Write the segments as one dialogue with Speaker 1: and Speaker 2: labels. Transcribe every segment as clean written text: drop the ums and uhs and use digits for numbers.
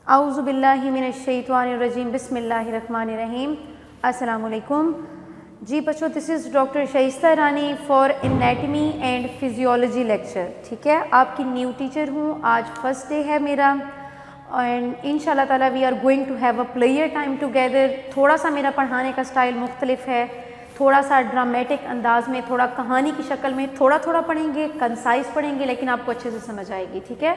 Speaker 1: औज़ु बिल्लाहि मिनश्शैतानिर्रजीम बिस्मिल्लाहिर्रहमानिर्रहीम। अस्सलाम वालेकुम जी बच्चों, this is doctor Shaista Rani for anatomy and physiology lecture. ठीक है, आपकी न्यू टीचर हूँ। आज फर्स्ट डे है मेरा एंड इंशाल्लाह ताला we are going to have a player time together. थोड़ा सा मेरा पढ़ाने का स्टाइल मुख्तलिफ है, थोड़ा सा ड्रामेटिक अंदाज में, थोड़ा कहानी की शक्ल में, थोड़ा थोड़ा पढ़ेंगे, कंसाइज पढ़ेंगे, लेकिन आपको अच्छे से समझ आएगी। ठीक है,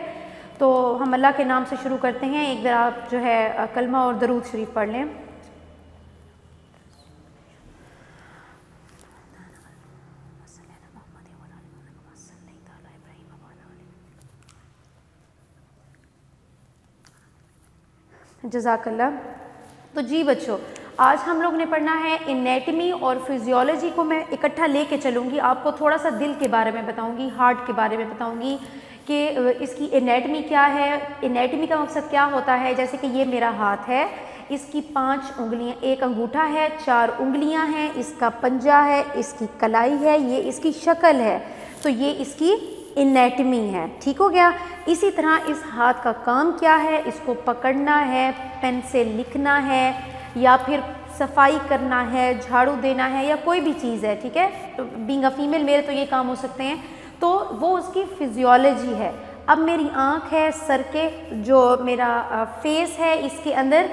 Speaker 1: तो हम अल्लाह के नाम से शुरू करते हैं। एक बार आप जो है कलमा और दरूद शरीफ पढ़ लें। जज़ाकल्लाह। तो जी बच्चों, आज हम लोग ने पढ़ना है एनाटमी और फिजियोलॉजी को मैं इकट्ठा लेके चलूँगी। आपको थोड़ा सा दिल के बारे में बताऊँगी, हार्ट के बारे में बताऊँगी कि इसकी एनाटमी क्या है, एनाटमी का मकसद क्या होता है। जैसे कि ये मेरा हाथ है, इसकी 5 उंगलियां, एक अंगूठा है, 4 उंगलियां हैं, इसका पंजा है, इसकी कलाई है, ये इसकी शक्ल है, तो ये इसकी एनाटमी है। ठीक हो गया। इसी तरह इस हाथ का काम क्या है, इसको पकड़ना है, पेन से लिखना है, या फिर सफाई करना है, झाड़ू देना है, या कोई भी चीज़ है। ठीक है, तो बीइंग अ फीमेल मेरे तो ये काम हो सकते हैं, तो वो उसकी फिजियोलॉजी है। अब मेरी आँख है, सर के जो मेरा फेस है, इसके अंदर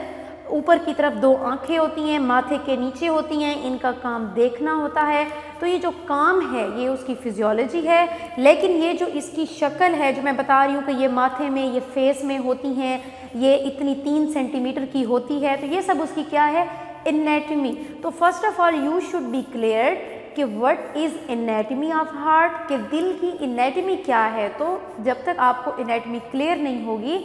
Speaker 1: ऊपर की तरफ 2 आँखें होती हैं, माथे के नीचे होती हैं, इनका काम देखना होता है। तो ये जो काम है ये उसकी फिजियोलॉजी है। लेकिन ये जो इसकी शक्ल है, जो मैं बता रही हूँ कि ये माथे में, ये फेस में होती हैं, ये इतनी 3 सेंटीमीटर की होती है, तो ये सब उसकी क्या है, एनाटमी। तो first of all you should be clear कि what is anatomy of heart, कि दिल की एनाटमी क्या है। तो जब तक आपको एनाटमी क्लियर नहीं होगी,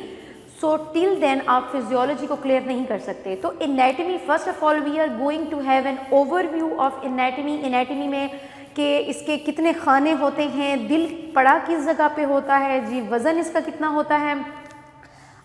Speaker 1: सो टिल देन आप फिजियोलॉजी को क्लियर नहीं कर सकते। तो anatomy, first of all we are going to have an overview of anatomy. Anatomy में कि इसके कितने खाने होते हैं, दिल पड़ा किस जगह पे होता है, जी वज़न इसका कितना होता है,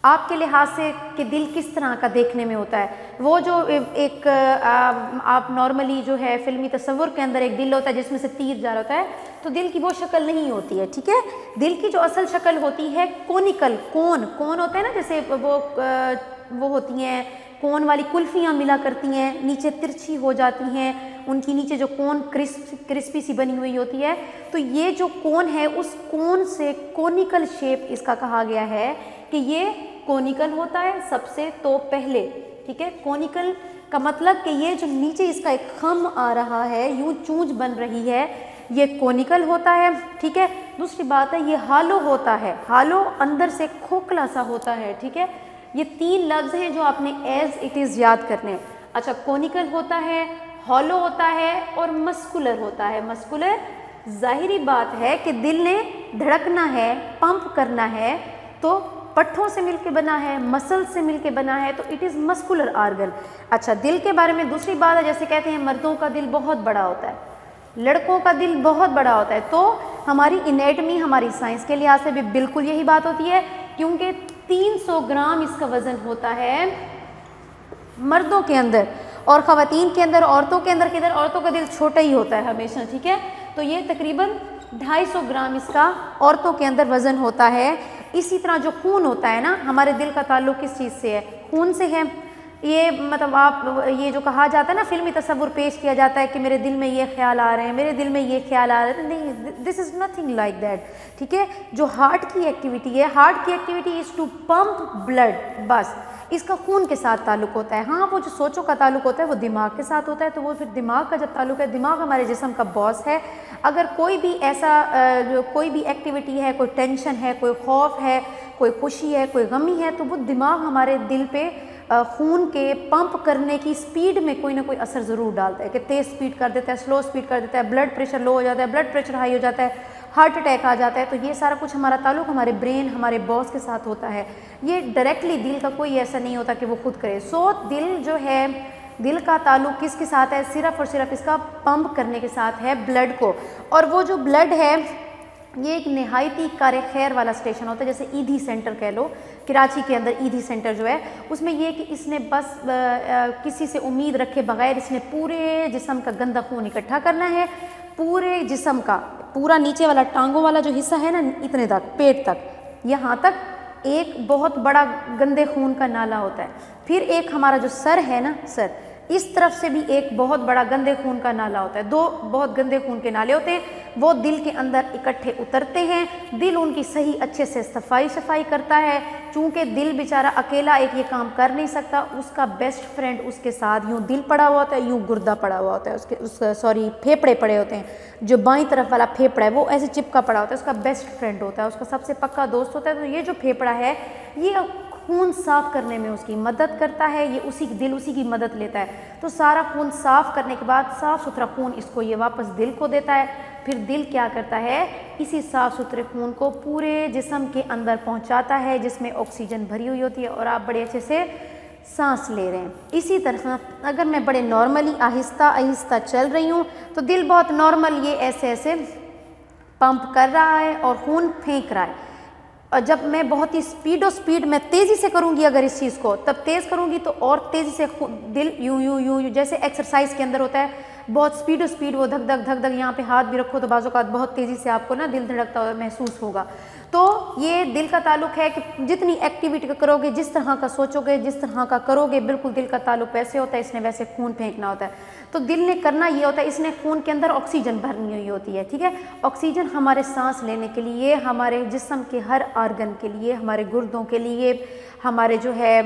Speaker 1: आपके लिहाज से कि दिल किस तरह का देखने में होता है। वो जो एक आप नॉर्मली जो है फिल्मी तस्वुर के अंदर एक दिल होता है जिसमें से तीर जा रहा होता है, तो दिल की वो शक्ल नहीं होती है। ठीक है, दिल की जो असल शक्ल होती है कोनिकल, कोन होता है ना, जैसे वो होती हैं कोन वाली कुल्फियाँ मिला करती हैं, नीचे तिरछी हो जाती हैं, उनकी नीचे जो कोन क्रिस्पी सी बनी हुई होती है। तो ये जो कोन है, उस कोन से कोनिकल शेप इसका कहा गया है कि ये कोनिकल होता है सबसे तो पहले। ठीक है, कोनिकल का मतलब कि ये जो नीचे इसका एक खम आ रहा है, यूं चूंज बन रही है, ये कोनिकल होता है। ठीक है, दूसरी बात है ये हालो होता है, हालो अंदर से खोखला सा होता है। ठीक है, ये 3 लफ्ज़ हैं जो आपने एज इट इज़ याद करने हैं। अच्छा, कोनिकल होता है, हॉलो होता है और मस्कुलर होता है। मस्कुलर, जाहिरी बात है कि दिल ने धड़कना है, पंप करना है, तो पट्ठों से मिलके बना है, मसल से मिलके बना है, तो इट इज़ मस्कुलर आर्गन। अच्छा, दिल के बारे में दूसरी बात है, जैसे कहते हैं मर्दों का दिल बहुत बड़ा होता है, लड़कों का दिल बहुत बड़ा होता है। तो हमारी एनाटमी, हमारी साइंस के लिहाज से भी बिल्कुल यही बात होती है, क्योंकि 300 ग्राम इसका वज़न होता है मर्दों के अंदर, और ख़वातीन के अंदर, औरतों के अंदर किधर, औरतों का दिल छोटा ही होता है हमेशा। ठीक है, तो ये तकरीबन 250 ग्राम इसका औरतों के अंदर वज़न होता है। इसी तरह जो खून होता है ना, हमारे दिल का ताल्लुक़ किस चीज़ से है, खून से है। ये मतलब आप ये जो कहा जाता है ना, फिल्मी तस्वुर पेश किया जाता है कि मेरे दिल में ये ख्याल आ रहे हैं, मेरे दिल में ये ख्याल आ रहे हैं, नहीं, this is nothing like that. ठीक है, जो हार्ट की एक्टिविटी है, हार्ट की activity is to pump blood, बस इसका खून के साथ ताल्लुक़ होता है। हाँ, वो जो सोचों का ताल्लुक़ होता है वो दिमाग के साथ होता है, तो वो फिर दिमाग का जब ताल्लुक़ है, दिमाग हमारे जिस्म का बॉस है। अगर कोई भी ऐसा कोई भी एक्टिविटी है, कोई टेंशन है, कोई खौफ है, कोई खुशी है, कोई गमी है, तो वो दिमाग हमारे दिल पे खून के पंप करने की स्पीड में कोई ना कोई असर ज़रूर डालता है, कि तेज़ स्पीड कर देता है, स्लो स्पीड कर देता है, ब्लड प्रेशर लो हो जाता है, ब्लड प्रेशर हाई हो जाता है, हार्ट अटैक आ जाता है। तो ये सारा कुछ हमारा ताल्लुक़ हमारे ब्रेन, हमारे बॉस के साथ होता है। ये डायरेक्टली दिल का कोई ऐसा नहीं होता कि वो खुद करे। सो दिल जो है, दिल का ताल्लुक़ किसके साथ है, सिर्फ़ और सिर्फ इसका पंप करने के साथ है, ब्लड को। और वो जो ब्लड है, ये एक नहायती कार खैर वाला स्टेशन होता है, जैसे ईदी सेंटर कह लो, कराची के अंदर ईदी सेंटर जो है, उसमें ये कि इसने बस किसी से उम्मीद रखे बगैर इसने पूरे जिस्म का गंदा खून इकट्ठा करना है, पूरे जिस्म का, पूरा नीचे वाला टांगों वाला जो हिस्सा है ना, इतने तक, पेट तक, यहाँ तक एक बहुत बड़ा गंदे खून का नाला होता है, फिर एक हमारा जो सर है ना, सर, इस तरफ से भी एक बहुत बड़ा गंदे खून का नाला होता है। 2 बहुत गंदे खून के नाले होते हैं, वो दिल के अंदर इकट्ठे उतरते हैं। दिल उनकी सही अच्छे से सफाई करता है। चूँकि दिल बेचारा अकेला एक ये काम कर नहीं सकता, उसका बेस्ट फ्रेंड उसके साथ यूँ दिल पड़ा हुआ होता है, यूँ गुर्दा पड़ा हुआ होता है, फेफड़े पड़े होते हैं। जो बाईं तरफ वाला फेफड़ा है वो ऐसे चिपका पड़ा होता है, उसका बेस्ट फ्रेंड होता है, उसका सबसे पक्का दोस्त होता है। तो ये जो फेफड़ा है ये खून साफ करने में उसकी मदद करता है, ये दिल उसी की मदद लेता है। तो सारा खून साफ करने के बाद साफ़ सुथरा खून इसको ये वापस दिल को देता है। फिर दिल क्या करता है, इसी साफ़ सुथरे खून को पूरे जिस्म के अंदर पहुंचाता है, जिसमें ऑक्सीजन भरी हुई होती है और आप बड़े अच्छे से सांस ले रहे हैं। इसी तरह अगर मैं बड़े नॉर्मली आहिस्ता आहिस्ता चल रही हूँ तो दिल बहुत नॉर्मल ये ऐसे ऐसे पंप कर रहा है और खून फेंक रहा है। और जब मैं बहुत ही स्पीड में तेज़ी से करूँगी अगर इस चीज़ को, तब तेज़ करूँगी तो और तेज़ी से दिल यूं जैसे एक्सरसाइज के अंदर होता है, बहुत स्पीड वो धक धक यहाँ पे हाथ भी रखो तो बाजू का बहुत तेज़ी से आपको ना दिल धड़कता हुआ महसूस होगा। तो ये दिल का ताल्लुक है कि जितनी एक्टिविटी करोगे, जिस तरह का सोचोगे, जिस तरह का करोगे, बिल्कुल दिल का ताल्लुक वैसे होता है। इसने वैसे खून फेंकना होता है। तो दिल ने करना ये होता है, इसने खून के अंदर ऑक्सीजन भरनी हुई होती है, ठीक है। ऑक्सीजन हमारे सांस लेने के लिए, हमारे जिस्म के हर आर्गन के लिए, हमारे गुर्दों के लिए, हमारे जो है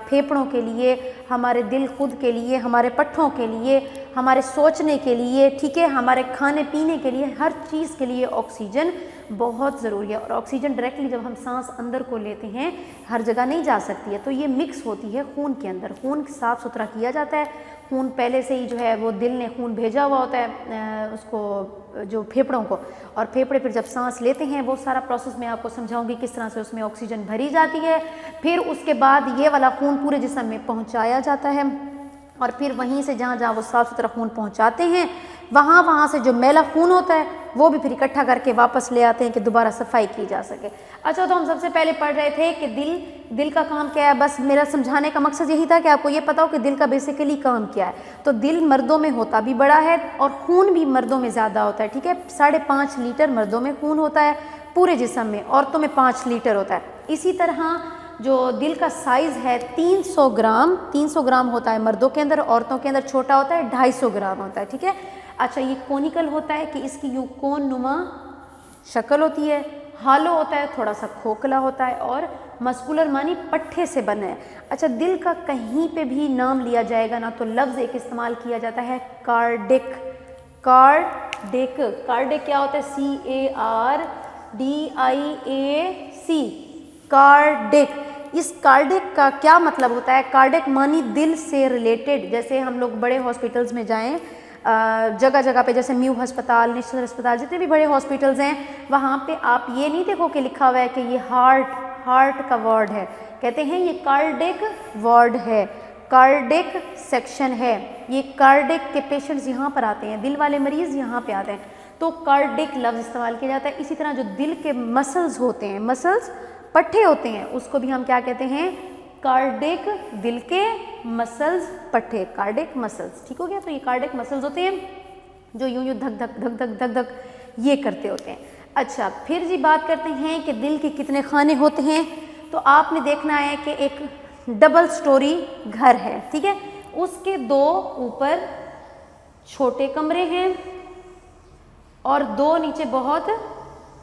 Speaker 1: फेफड़ों के लिए, हमारे दिल खुद के लिए, हमारे पट्ठों के लिए, हमारे सोचने के लिए, ठीक है, हमारे खाने पीने के लिए, हर चीज़ के लिए ऑक्सीजन बहुत ज़रूरी है। और ऑक्सीजन डायरेक्टली जब हम सांस अंदर को लेते हैं हर जगह नहीं जा सकती है, तो ये मिक्स होती है खून के अंदर। खून साफ़ सुथरा किया जाता है। खून पहले से ही जो है वो दिल ने खून भेजा हुआ होता है उसको, जो फेफड़ों को, और फेफड़े फिर जब सांस लेते हैं वो सारा प्रोसेस मैं आपको समझाऊंगी किस तरह से उसमें ऑक्सीजन भरी जाती है। फिर उसके बाद ये वाला खून पूरे जिस्म में पहुंचाया जाता है और फिर वहीं से जहाँ जहाँ वो साफ़ सुथरा खून पहुँचाते हैं वहाँ से जो मैला खून होता है वो भी फिर इकट्ठा करके वापस ले आते हैं कि दोबारा सफाई की जा सके। अच्छा, तो हम सबसे पहले पढ़ रहे थे कि दिल का काम क्या है। बस मेरा समझाने का मकसद यही था कि आपको ये पता हो कि दिल का बेसिकली काम क्या है। तो दिल मर्दों में होता भी बड़ा है और खून भी मर्दों में ज़्यादा होता है, ठीक है। 5.5 लीटर मर्दों में खून होता है पूरे जिस्म में, औरतों में 5 लीटर होता है। इसी तरह जो दिल का साइज़ है 300 ग्राम होता है मर्दों के अंदर, औरतों के अंदर छोटा होता है 250 ग्राम होता है, ठीक है। अच्छा, ये कोनिकल होता है कि इसकी यूँ कोन नुमा शक्ल होती है, हालो होता है, थोड़ा सा खोखला होता है और मस्कुलर मानी पट्ठे से बना है। अच्छा, दिल का कहीं पे भी नाम लिया जाएगा ना तो लफ्ज़ एक इस्तेमाल किया जाता है कार्डिक। कार्डिक क्या होता है? CARDIAC, cardiac. इस कार्डिक का क्या मतलब होता है? कार्डिक मानी दिल से रिलेटेड। जैसे हम लोग बड़े हॉस्पिटल्स में जाएं, जगह जगह पे, जैसे म्यू अस्पताल, नेशनल अस्पताल, जितने भी बड़े हॉस्पिटल्स हैं वहाँ पे आप ये नहीं देखो कि लिखा हुआ है कि ये हार्ट का वार्ड है। कहते हैं ये कार्डिक वार्ड है, कार्डिक सेक्शन है। ये कार्डिक के पेशेंट्स यहाँ पर आते हैं, दिल वाले मरीज़ यहाँ पे आते हैं, तो कार्डिक लफ्ज़ इस्तेमाल किया जाता है। इसी तरह जो दिल के मसल्स होते हैं, मसल्स पट्ठे होते हैं, उसको भी हम क्या कहते हैं? कार्डिक। दिल के मसल्स पट्ठे, कार्डिक मसल्स, ठीक हो गया। तो ये कार्डिक मसल्स होते हैं जो यूं यूं धक धक धक धक धक धक ये करते होते हैं। अच्छा, फिर जी बात करते हैं कि दिल के कितने खाने होते हैं। तो आपने देखना है कि एक डबल स्टोरी घर है, ठीक है, उसके 2 ऊपर छोटे कमरे हैं और 2 नीचे बहुत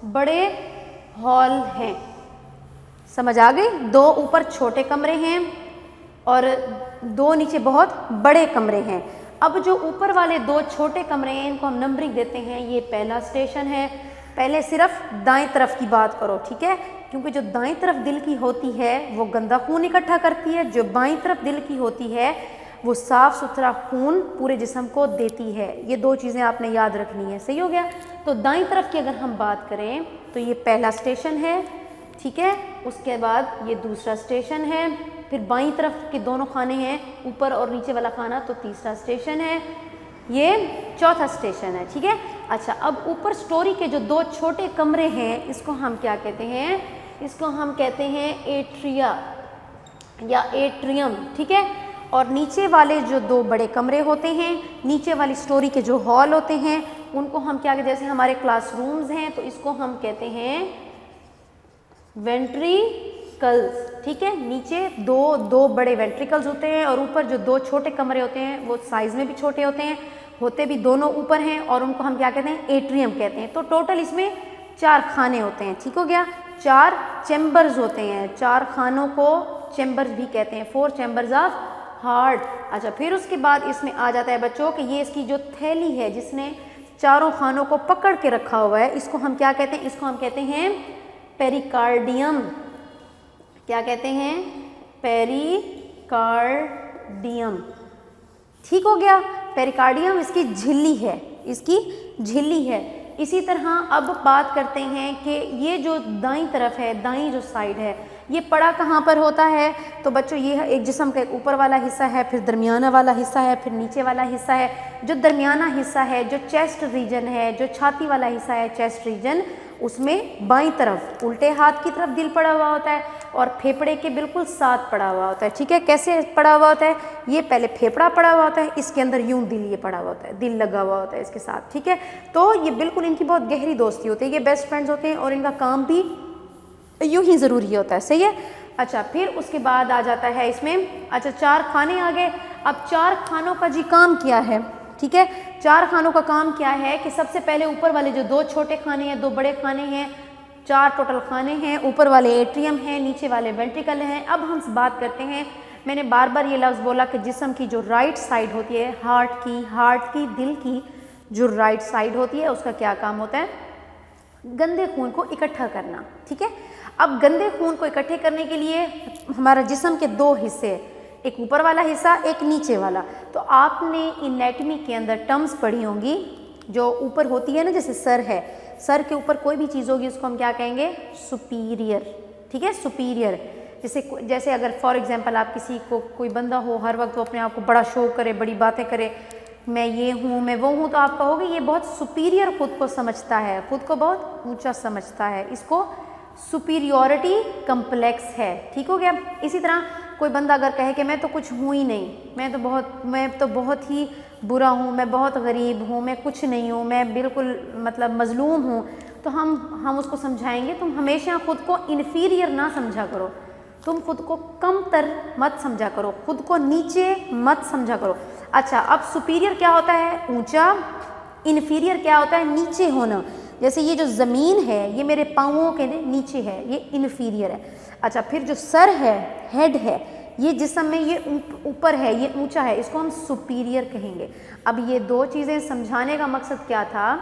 Speaker 1: बड़े हॉल हैं। समझ आ गई? 2 ऊपर छोटे कमरे हैं और 2 नीचे बहुत बड़े कमरे हैं। अब जो ऊपर वाले 2 छोटे कमरे हैं इनको हम नंबरिंग देते हैं। ये पहला स्टेशन है। पहले सिर्फ दाएं तरफ की बात करो, ठीक है, क्योंकि जो दाएं तरफ दिल की होती है वो गंदा खून इकट्ठा करती है, जो बाईं तरफ दिल की होती है वो साफ़ सुथरा खून पूरे जिस्म को देती है। ये 2 चीज़ें आपने याद रखनी है, सही हो गया। तो दाईं तरफ की अगर हम बात करें तो ये पहला स्टेशन है, ठीक है, उसके बाद ये दूसरा स्टेशन है, फिर बाईं तरफ के दोनों खाने हैं, ऊपर और नीचे वाला खाना, तो तीसरा स्टेशन है, ये चौथा स्टेशन है, ठीक है। अच्छा, अब ऊपर स्टोरी के जो 2 छोटे कमरे हैं इसको हम क्या कहते हैं? इसको हम कहते हैं एट्रिया या एट्रियम, ठीक है। और नीचे वाले जो 2 बड़े कमरे होते हैं, नीचे वाली स्टोरी के जो हॉल होते हैं उनको हम क्या कहते हैं? जैसे हमारे क्लासरूम्स हैं तो इसको हम कहते हैं वेंट्रिकल्स, ठीक है। नीचे दो बड़े वेंट्रिकल्स होते हैं और ऊपर जो 2 छोटे कमरे होते हैं वो साइज में भी छोटे होते हैं, होते भी दोनों ऊपर हैं और उनको हम क्या कहते हैं, एट्रियम कहते हैं। तो टोटल इसमें 4 खाने होते हैं, ठीक हो गया। 4 चैम्बर्स होते हैं, 4 खानों को चैम्बर्स भी कहते हैं, 4 चैम्बर्स ऑफ हार्ट। अच्छा, फिर उसके बाद इसमें आ जाता है बच्चों कि ये इसकी जो थैली है जिसने चारों खानों को पकड़ के रखा हुआ है, इसको हम क्या कहते हैं, इसको हम कहते हैं पेरिकार्डियम। क्या कहते हैं, पेरिकार्डियम, ठीक हो गया। पेरिकार्डियम इसकी झिल्ली है, इसकी झिल्ली है। इसी तरह अब बात करते हैं कि ये जो दाईं तरफ है, दाईं जो साइड है, ये पड़ा कहाँ पर होता है। तो बच्चों ये एक जिस्म का एक ऊपर वाला हिस्सा है, फिर दरमियाना वाला हिस्सा है, फिर नीचे वाला हिस्सा है। जो दरमियाना हिस्सा है, जो चेस्ट रीजन है, जो छाती वाला हिस्सा है, चेस्ट रीजन, उसमें बाईं तरफ उल्टे हाथ की तरफ दिल पड़ा हुआ होता है और फेफड़े के बिल्कुल साथ पड़ा हुआ होता है, ठीक है। कैसे पड़ा हुआ होता है, ये पहले फेफड़ा पड़ा हुआ होता है, इसके अंदर यूं दिल ये पड़ा हुआ होता है, दिल लगा हुआ होता है इसके साथ, ठीक है। तो ये बिल्कुल इनकी बहुत गहरी दोस्ती होती है, ये बेस्ट फ्रेंड्स होते हैं और इनका काम भी यूं ही ज़रूरी होता है, सही है। अच्छा, फिर उसके बाद आ जाता है इसमें, अच्छा 4 खाने आ गए। अब 4 खानों का जी काम क्या है, ठीक है। 4 खानों का काम क्या है कि सबसे पहले ऊपर वाले जो 2 छोटे खाने हैं, 2 बड़े खाने हैं, 4 टोटल खाने हैं, ऊपर वाले एट्रियम हैं, नीचे वाले वेंट्रिकल हैं। अब हम बात करते हैं, मैंने बार बार ये लफ्ज़ बोला कि जिस्म की जो राइट साइड होती है, हार्ट की दिल की जो राइट साइड होती है, उसका क्या काम होता है, गंदे खून को इकट्ठा करना, ठीक है। अब गंदे खून को इकट्ठे करने के लिए हमारा जिस्म के 2 हिस्से, एक ऊपर वाला हिस्सा, एक नीचे वाला। तो आपने एनाटॉमी के अंदर टर्म्स पढ़ी होंगी, जो ऊपर होती है ना, जैसे सर है, सर के ऊपर कोई भी चीज़ होगी उसको हम क्या कहेंगे, सुपीरियर, ठीक है, सुपीरियर। जैसे अगर फॉर एग्जांपल आप किसी को, कोई बंदा हो हर वक्त वो अपने आप को बड़ा शो करे, बड़ी बातें करे, मैं ये हूँ, मैं वो हूँ, तो आप कहोगे ये बहुत सुपीरियर खुद को समझता है, खुद को बहुत ऊंचा समझता है, इसको सुपीरियॉरिटी कम्प्लेक्स है, ठीक हो गया। इसी तरह कोई बंदा अगर कहे कि मैं तो कुछ हूँ ही नहीं, मैं तो बहुत ही बुरा हूँ, मैं बहुत गरीब हूँ, मैं कुछ नहीं हूँ, मैं बिल्कुल मतलब मजलूम हूँ, तो हम उसको समझाएंगे, तुम हमेशा खुद को इन्फीरियर ना समझा करो, तुम खुद को कम तर मत समझा करो, खुद को नीचे मत समझा करो। अच्छा, अब सुपीरियर क्या होता है, ऊंचा, इन्फीरियर क्या होता है, नीचे होना। जैसे ये जो ज़मीन है ये मेरे पाँवों के नीचे है, ये इन्फीरियर है। अच्छा, फिर जो सर है, हेड है, ये जिस्म में ये ऊपर है, ये ऊंचा है, इसको हम सुपीरियर कहेंगे। अब ये 2 चीज़ें समझाने का मकसद क्या था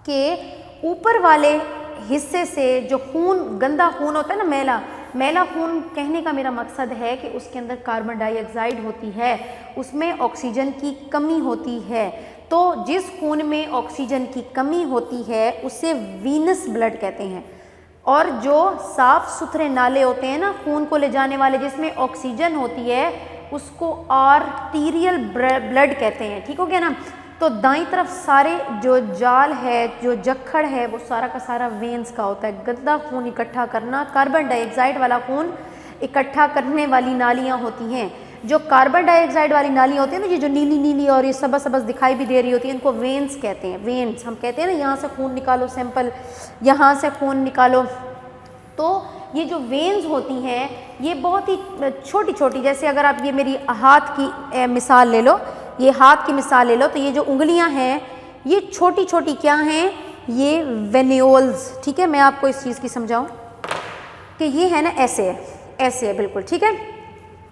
Speaker 1: कि ऊपर वाले हिस्से से जो खून, गंदा खून होता है ना, मैला खून, कहने का मेरा मकसद है कि उसके अंदर कार्बन डाइऑक्साइड होती है, उसमें ऑक्सीजन की कमी होती है। तो जिस खून में ऑक्सीजन की कमी होती है उसे वीनस ब्लड कहते हैं, और जो साफ़ सुथरे नाले होते हैं ना खून को ले जाने वाले, जिसमें ऑक्सीजन होती है, उसको आर्टीरियल ब्लड कहते हैं, ठीक हो गया ना। तो दाईं तरफ सारे जो जाल है, जो जक्खड़ है, वो सारा का सारा वेन्स का होता है। गंदा खून इकट्ठा करना, कार्बन डाइऑक्साइड वाला खून इकट्ठा करने वाली नालियाँ होती हैं। जो कार्बन डाइऑक्साइड वाली नाली होती है ना, ये जो नीली नीली और ये सबस सबस दिखाई भी दे रही होती है, इनको वेन्स कहते हैं। वेन्स हम कहते हैं ना, यहाँ से खून निकालो सैंपल, यहाँ से खून निकालो। तो ये जो वेन्स होती हैं ये बहुत ही छोटी छोटी, जैसे अगर आप ये मेरी हाथ की मिसाल ले लो, ये हाथ की मिसाल ले लो, तो ये जो उंगलियां हैं ये छोटी छोटी क्या हैं, ये वेन्यूल्स, ठीक है। मैं आपको इस चीज़ की समझाऊं कि ये है ना, ऐसे है, ऐसे है बिल्कुल, ठीक है,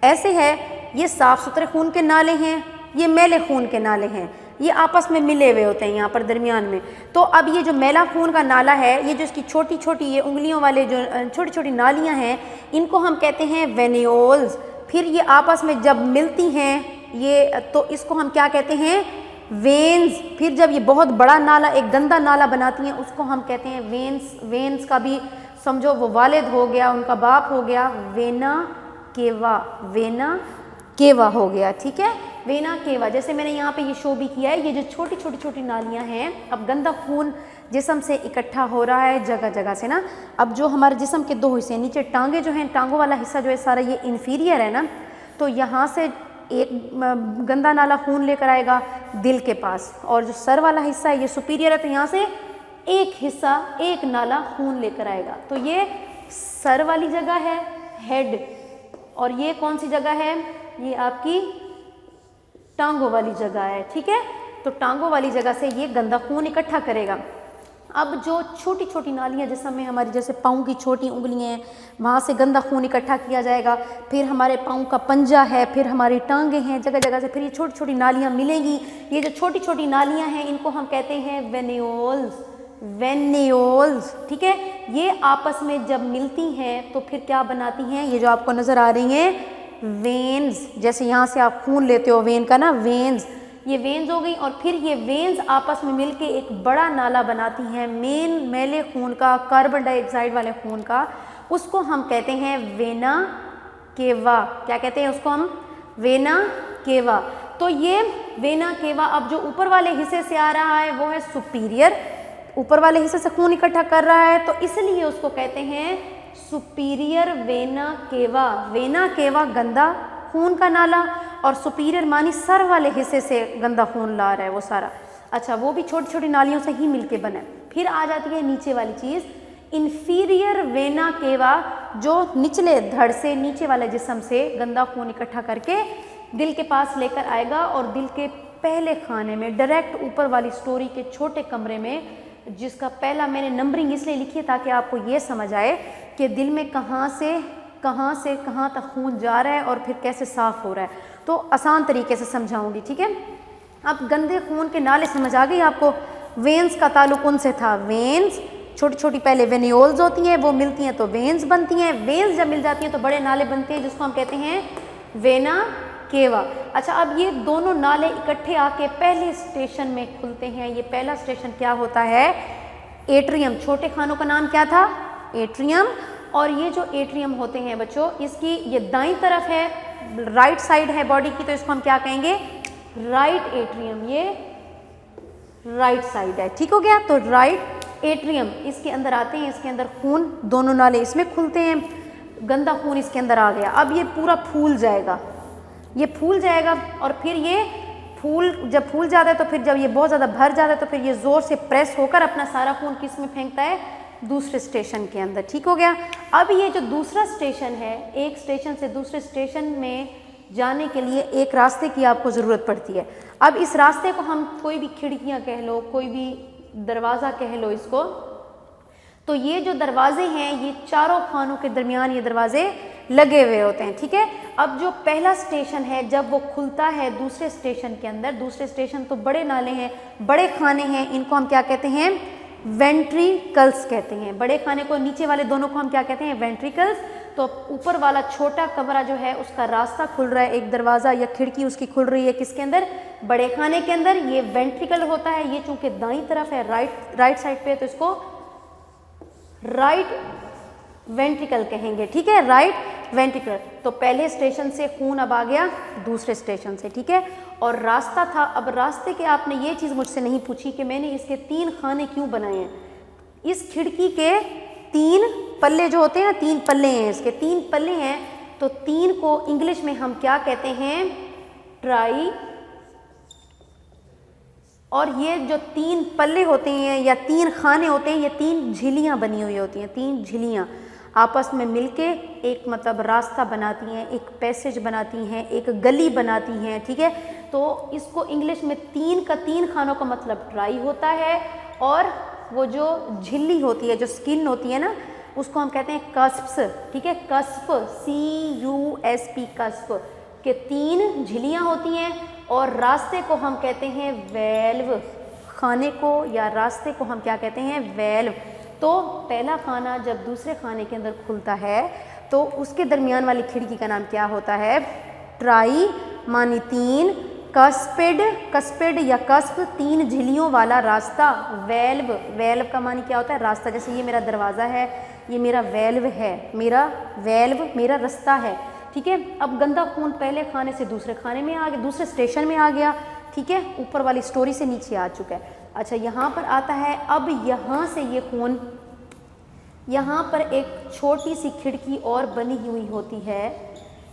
Speaker 1: ऐसे है। ये साफ़ सुथरे खून के नाले हैं, ये मैले खून के नाले हैं, ये आपस में मिले हुए होते हैं यहाँ पर दरमियान में। तो अब ये जो मैला खून का नाला है, ये जो इसकी छोटी छोटी ये उंगलियों वाले जो छोटी छोटी नालियाँ हैं, इनको हम कहते हैं वेन्यूल्स। फिर ये आपस में जब मिलती हैं ये, तो इसको हम क्या कहते हैं, वेन्स। फिर जब ये बहुत बड़ा नाला, एक गंदा नाला बनाती हैं, उसको हम कहते हैं वेन्स। वेन्स का भी समझो वो वालिद हो गया, उनका बाप हो गया वेना केवा, वेना केवा हो गया, ठीक है, वेना केवा। जैसे मैंने यहाँ पे ये शो भी किया है, ये जो छोटी छोटी छोटी नालियाँ हैं, अब गंदा खून जिस्म से इकट्ठा हो रहा है जगह जगह से ना। अब जो हमारे जिस्म के 2 हिस्से, नीचे टांगे जो हैं, टांगों वाला हिस्सा जो है सारा ये इन्फीरियर है ना, तो यहाँ से एक गंदा नाला खून लेकर आएगा दिल के पास, और जो सर वाला हिस्सा है ये सुपीरियर है, तो यहाँ से एक हिस्सा, एक नाला खून लेकर आएगा। तो ये सर वाली जगह है, हेड, और ये कौन सी जगह है, ये आपकी टांगों वाली जगह है, ठीक है। तो टांगों वाली जगह से ये गंदा खून इकट्ठा करेगा। अब जो छोटी छोटी नालियाँ जिसमें हमें हमारी जैसे पाँव की छोटी उंगलियाँ हैं, वहाँ से गंदा खून इकट्ठा किया जाएगा, फिर हमारे पाँव का पंजा है, फिर हमारी टांगें हैं, जगह जगह से फिर ये छोटी छोटी नालियाँ मिलेंगी। ये जो छोटी छोटी नालियाँ हैं इनको हम कहते हैं वेन्यूल्स, वेन्यूल्स, ठीक है। ये आपस में जब मिलती हैं तो फिर क्या बनाती हैं, ये जो आपको नज़र आ रही हैं वेन्स, जैसे यहाँ से आप खून लेते हो वेन का ना, वेन्स, ये वेन्स हो गई। और फिर ये वेन्स आपस में मिलके एक बड़ा नाला बनाती हैं मेन मैले खून का, कार्बन डाइऑक्साइड वाले खून का, उसको हम कहते हैं वेना केवा। क्या कहते हैं उसको हम, वेना केवा। तो ये वेना केवा अब जो ऊपर वाले हिस्से से आ रहा है वो है सुपीरियर, ऊपर वाले हिस्से से खून इकट्ठा कर रहा है, तो इसलिए उसको कहते हैं superior vena cava. Vena cava गंदा खून का नाला, और सुपीरियर मानी सर वाले हिस्से से गंदा खून ला रहा है वो सारा। अच्छा, वो भी छोटी छोटी नालियों से ही मिलके बना है। फिर आ जाती है नीचे वाली चीज़, इन्फीरियर वेना केवा, जो निचले धड़ से, नीचे वाले जिस्म से गंदा खून इकट्ठा करके दिल के पास लेकर आएगा, और दिल के पहले खाने में डायरेक्ट ऊपर वाली स्टोरी के छोटे कमरे में, जिसका पहला मैंने नंबरिंग इसलिए लिखी है ताकि आपको ये समझ आए कि दिल में कहाँ से कहाँ तक खून जा रहा है और फिर कैसे साफ़ हो रहा है। तो आसान तरीके से समझाऊंगी, ठीक है। अब गंदे खून के नाले समझ आ गई आपको। वेन्स का ताल्लुक उनसे था, वेन्स छोटी छोटी पहले वेन्यूल्स होती हैं, वो मिलती हैं तो वेन्स बनती हैं, वेन्स जब मिल जाती हैं तो बड़े नाले बनते हैं जिसको हम कहते हैं वेना केवा। अच्छा, अब ये दोनों नाले इकट्ठे आके पहले स्टेशन में खुलते हैं। ये पहला स्टेशन क्या होता है, एट्रियम। छोटे खानों का नाम क्या था, एट्रियम। और ये जो एट्रियम होते हैं बच्चों, इसकी ये दाईं तरफ है, राइट साइड है बॉडी की, तो इसको हम क्या कहेंगे, राइट एट्रियम। ये राइट साइड है, ठीक हो गया। तो राइट एट्रियम, इसके अंदर आते हैं, इसके अंदर खून, दोनों नाले इसमें खुलते हैं, गंदा खून इसके अंदर आ गया। अब ये पूरा फूल जाएगा, ये फूल जाएगा, और फिर ये जब फूल जाता है तो फिर जब ये बहुत ज़्यादा भर जाता है तो फिर ये ज़ोर से प्रेस होकर अपना सारा खून किस में फेंकता है, दूसरे स्टेशन के अंदर, ठीक हो गया। अब ये जो दूसरा स्टेशन है, एक स्टेशन से दूसरे स्टेशन में जाने के लिए एक रास्ते की आपको ज़रूरत पड़ती है। अब इस रास्ते को हम कोई भी खिड़कियाँ कह लो, कोई भी दरवाज़ा कह लो इसको, तो ये जो दरवाजे हैं ये चारों खानों के दरमियान ये दरवाजे लगे हुए होते हैं, ठीक है। अब जो पहला स्टेशन है जब वो खुलता है दूसरे स्टेशन के अंदर, दूसरे स्टेशन तो बड़े नाले हैं, बड़े खाने हैं, इनको हम क्या कहते हैं, वेंट्रिकल्स कहते हैं। बड़े खाने को, नीचे वाले दोनों को हम क्या कहते हैं, वेंट्रिकल्स। तो ऊपर वाला छोटा कमरा जो है उसका रास्ता खुल रहा है, एक दरवाज़ा या खिड़की उसकी खुल रही है किसके अंदर, बड़े खाने के अंदर। ये वेंट्रिकल होता है, ये चूंकि दाईं तरफ है, राइट साइड पे, तो इसको राइट वेंट्रिकल कहेंगे, ठीक है, राइट वेंट्रिकल। तो पहले स्टेशन से खून अब आ गया दूसरे स्टेशन से, ठीक है। और रास्ता था, अब रास्ते के आपने ये चीज़ मुझसे नहीं पूछी कि मैंने इसके 3 खाने क्यों बनाए हैं। इस खिड़की के 3 पल्ले जो होते हैं ना, 3 पल्ले हैं, इसके 3 पल्ले हैं, तो 3 को इंग्लिश में हम क्या कहते हैं, ट्राई। और ये जो 3 पल्ले होते हैं या 3 खाने होते हैं, ये 3 झिल्लियाँ बनी हुई होती हैं, 3 झिल्लियाँ आपस में मिलके एक मतलब रास्ता बनाती हैं, एक पैसेज बनाती हैं, एक गली बनाती हैं, ठीक है। तो इसको इंग्लिश में 3 खानों का मतलब ट्राई होता है, और वो जो झिल्ली होती है, जो स्किन होती है ना, उसको हम कहते हैं कस्प्स, ठीक है, कस्प, CUSP, कस्प के 3 झिल्लियाँ होती हैं। और रास्ते को हम कहते हैं वेल्व, खाने को या रास्ते को हम क्या कहते हैं, वेल्व। तो पहला खाना जब दूसरे खाने के अंदर खुलता है तो उसके दरमियान वाली खिड़की का नाम क्या होता है, ट्राई मानी 3, कस्पेड, कस्पेड या कस्प 3 झिल्लियों वाला रास्ता, वेल्व, वेल्व का मानी क्या होता है, रास्ता। जैसे ये मेरा दरवाज़ा है, ये मेरा वेल्व है, मेरा वेल्व मेरा रास्ता है, ठीक है। अब गंदा खून पहले खाने से दूसरे खाने में आ गया, दूसरे स्टेशन में आ गया, ठीक है, ऊपर वाली स्टोरी से नीचे आ चुका है। अच्छा, यहाँ पर आता है, अब यहाँ से ये खून, यहाँ पर एक छोटी सी खिड़की और बनी हुई होती है,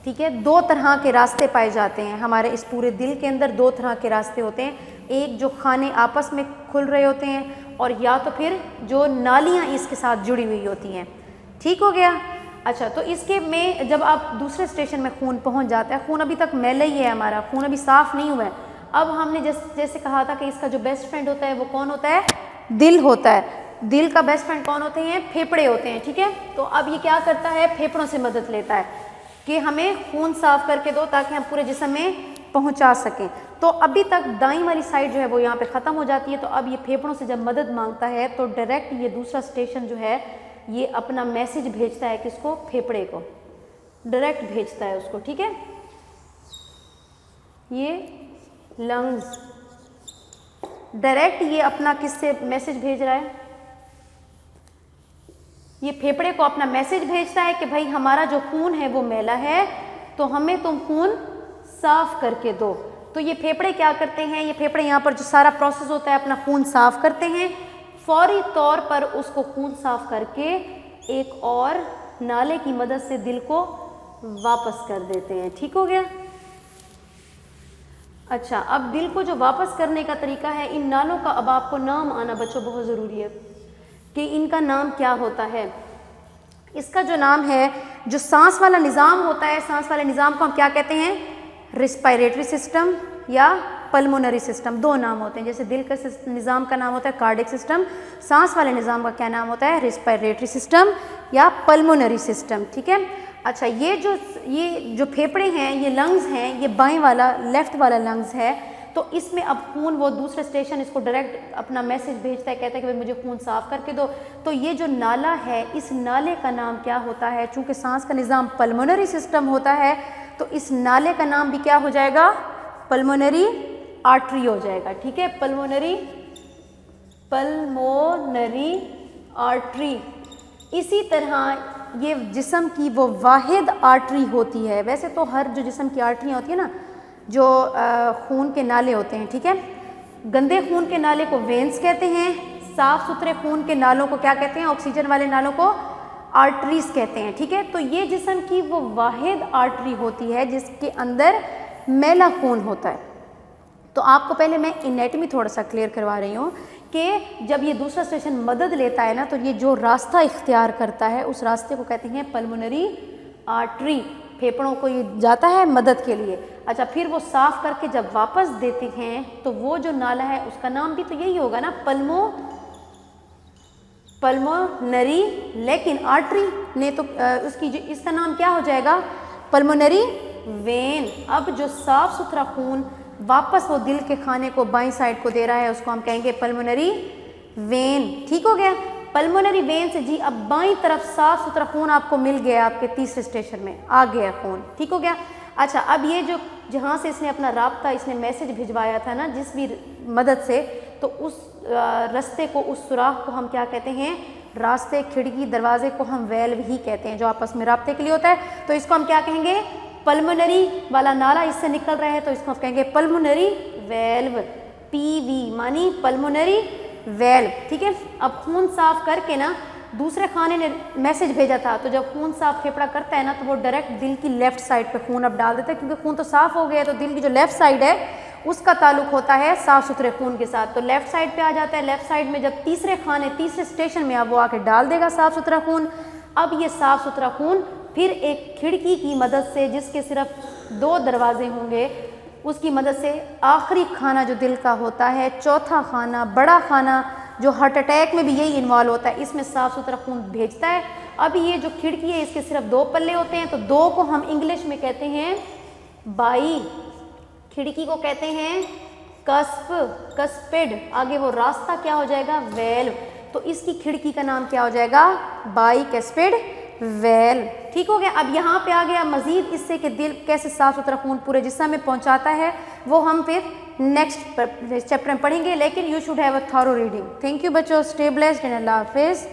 Speaker 1: ठीक है। 2 तरह के रास्ते पाए जाते हैं हमारे इस पूरे दिल के अंदर, 2 तरह के रास्ते होते हैं, एक जो खाने आपस में खुल रहे होते हैं, और या तो फिर जो नालियाँ इसके साथ जुड़ी हुई होती हैं, ठीक हो गया। अच्छा, तो इसके में जब आप दूसरे स्टेशन में खून पहुंच जाता है, खून अभी तक मैला ही है हमारा, खून अभी साफ़ नहीं हुआ है। अब हमने जैसे कहा था कि इसका जो बेस्ट फ्रेंड होता है वो कौन होता है? दिल होता है। दिल का बेस्ट फ्रेंड कौन होते हैं? फेफड़े होते हैं, ठीक है। तो अब ये क्या करता है? फेफड़ों से मदद लेता है कि हमें खून साफ करके दो ताकि हम पूरे जिस्म में पहुंचा सकें। तो अभी तक दाईं वाली साइड जो है वो यहाँ पे ख़त्म हो जाती है। तो अब ये फेफड़ों से जब मदद मांगता है तो डायरेक्ट ये दूसरा स्टेशन जो है ये अपना मैसेज भेजता है किसको? फेफड़े को, डायरेक्ट भेजता है उसको, ठीक है। ये लंग्स डायरेक्ट ये अपना किससे मैसेज भेज रहा है? ये फेफड़े को अपना मैसेज भेजता है कि भाई हमारा जो खून है वो मैला है, तो हमें तुम खून साफ करके दो। तो ये फेफड़े क्या करते हैं? ये फेफड़े यहाँ पर जो सारा प्रोसेस होता है अपना खून साफ करते हैं, फौरी तौर पर उसको खून साफ करके एक और नाले की मदद से दिल को वापस कर देते हैं, ठीक हो गया। अच्छा, अब दिल को जो वापस करने का तरीका है, इन नालों का अब आपको नाम आना बच्चों बहुत ज़रूरी है कि इनका नाम क्या होता है। इसका जो नाम है, जो सांस वाला निज़ाम होता है, सांस वाले निज़ाम को हम क्या कहते हैं? रिस्पायरेटरी सिस्टम या पल्मोनरी सिस्टम, दो नाम होते हैं। जैसे दिल का निज़ाम का नाम होता है कार्डिक सिस्टम, सांस वाले निज़ाम का क्या नाम होता है? रिस्पायरेटरी सिस्टम या पल्मोनरी सिस्टम, ठीक है। अच्छा, ये जो फेफड़े हैं, ये लंग्स हैं, ये बाएं वाला लेफ्ट वाला लंग्स है। तो इसमें अब खून वो दूसरे स्टेशन इसको डायरेक्ट अपना मैसेज भेजता है, कहता है कि भाई मुझे खून साफ करके दो। तो ये जो नाला है, इस नाले का नाम क्या होता है? चूँकि सांस का निज़ाम पल्मोनरी सिस्टम होता है तो इस नाले का नाम भी क्या हो जाएगा? पल्मोनरी आर्टरी हो जाएगा, ठीक है। Pulmonary artery. इसी तरह ये जिस्म की वो वाहिद आर्टरी होती है। वैसे तो हर जो जिस्म की आर्टरियाँ होती है ना, जो खून के नाले होते हैं, ठीक है। गंदे खून के नाले को वेन्स कहते हैं, साफ़ सुथरे खून के नालों को क्या कहते हैं? ऑक्सीजन वाले नालों को आर्टरीज कहते हैं, ठीक है। तो ये जिस्म की वो वाहिद आर्टरी होती है जिसके अंदर मैला खून होता है। तो आपको पहले मैं एनाटॉमी थोड़ा सा क्लियर करवा रही हूँ कि जब ये दूसरा स्टेशन मदद लेता है ना, तो ये जो रास्ता इख्तियार करता है उस रास्ते को कहते हैं पल्मोनरी आर्टरी। फेफड़ों को ये जाता है मदद के लिए। अच्छा, फिर वो साफ करके जब वापस देते हैं तो वो जो नाला है उसका नाम भी तो यही होगा ना, पल्मोनरी। लेकिन आर्टरी ने तो इसका नाम क्या हो जाएगा? Pulmonary vein. अब जो साफ सुथरा खून वापस वो दिल के खाने को बाईं साइड को दे रहा है उसको हम कहेंगे पल्मोनरी वेन, ठीक हो गया। पल्मोनरी वेन से जी अब बाईं तरफ साफ सुथरा खून आपको मिल गया, आपके तीसरे स्टेशन में आ गया खून, ठीक हो गया। अच्छा, अब ये जो जहाँ से इसने अपना राब्ता, इसने मैसेज भिजवाया था ना जिस भी मदद से, तो उस रास्ते को, उस सुराख को हम क्या कहते हैं? रास्ते, खिड़की, दरवाजे को हम वेल्व ही कहते हैं जो आपस में राब्ते के लिए होता है। तो इसको हम क्या कहेंगे? पल्मोनरी वाला नाला इससे निकल रहा है तो इसको हम कहेंगे पल्मोनरी वेल्व। PV मानी पल्मोनरी वेल्व, ठीक है। अब खून साफ करके ना दूसरे खाने ने मैसेज भेजा था, तो जब खून साफ फेफड़ा करता है ना तो वो डायरेक्ट दिल की लेफ्ट साइड पे खून अब डाल देता है, क्योंकि खून तो साफ हो गया। तो दिल की जो लेफ्ट साइड है उसका ताल्लुक होता है साफ सुथरे खून के साथ, तो लेफ्ट साइड पे आ जाता है। लेफ्ट साइड में जब तीसरे स्टेशन में अब वो आके डाल देगा साफ सुथरा खून। अब ये साफ सुथरा खून फिर एक खिड़की की मदद से, जिसके सिर्फ 2 दरवाजे होंगे, उसकी मदद से आखिरी खाना जो दिल का होता है, चौथा खाना, बड़ा खाना, जो हार्ट अटैक में भी यही इन्वॉल्व होता है, इसमें साफ सुथरा खून भेजता है। अब ये जो खिड़की है इसके सिर्फ 2 पल्ले होते हैं, तो 2 को हम इंग्लिश में कहते हैं बाई, खिड़की को कहते हैं कस्पिड, आगे वो रास्ता क्या हो जाएगा? वेल्व। तो इसकी खिड़की का नाम क्या हो जाएगा? बाई कैस्पिड वेल्व, ठीक हो गया। अब यहाँ पे आ गया मजीद इससे कि दिल कैसे साफ सुथरा खून पूरे जिस्म में पहुँचाता है, वो हम फिर नेक्स्ट चैप्टर में पढ़ेंगे। लेकिन you should have a thorough reading. Thank you बच्चों, स्टे ब्लेस्ड एंड अल्लाह हाफिज़।